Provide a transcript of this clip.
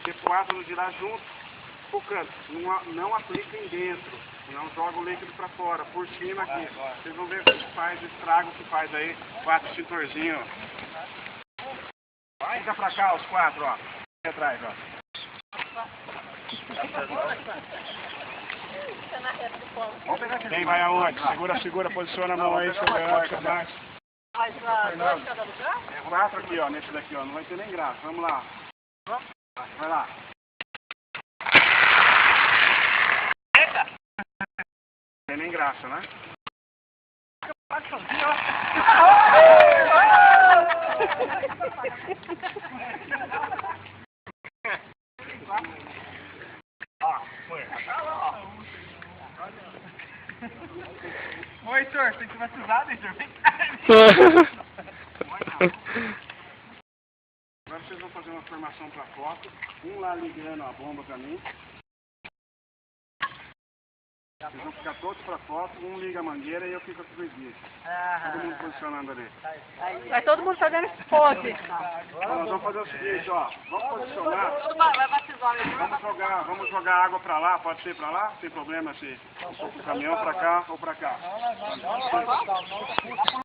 C4 de lá junto pro canto. Não apliquem dentro, não joga o líquido pra fora, por cima aqui. Vocês vão ver o que faz, o estrago que faz aí, 4 extintorzinhos. Fica pra cá os 4, ó. Aqui atrás, ó. Quem vai aonde? Segura, posiciona a mão aí, seu mais. Mas dois em cada lugar? 4 aqui, ó, nesse daqui, ó. Não vai ter nem graça. Vamos lá. Vai lá. Não tem nem graça, né? Oi, Heitor, você tivesse usado, Heitor, vem cá. Agora vocês vão fazer uma formação para foto. Um lá ligando a bomba para mim. Vocês vão ficar todos para foto. Um liga a mangueira e eu fico com os vídeos. Todo mundo posicionando ali. Vai todo mundo fazendo pose. Então, nós vamos fazer o seguinte, ó. Vamos posicionar. Vai batizar, Vamos jogar água para lá. Pode ser para lá? Sem problema se o caminhão para cá ou para cá.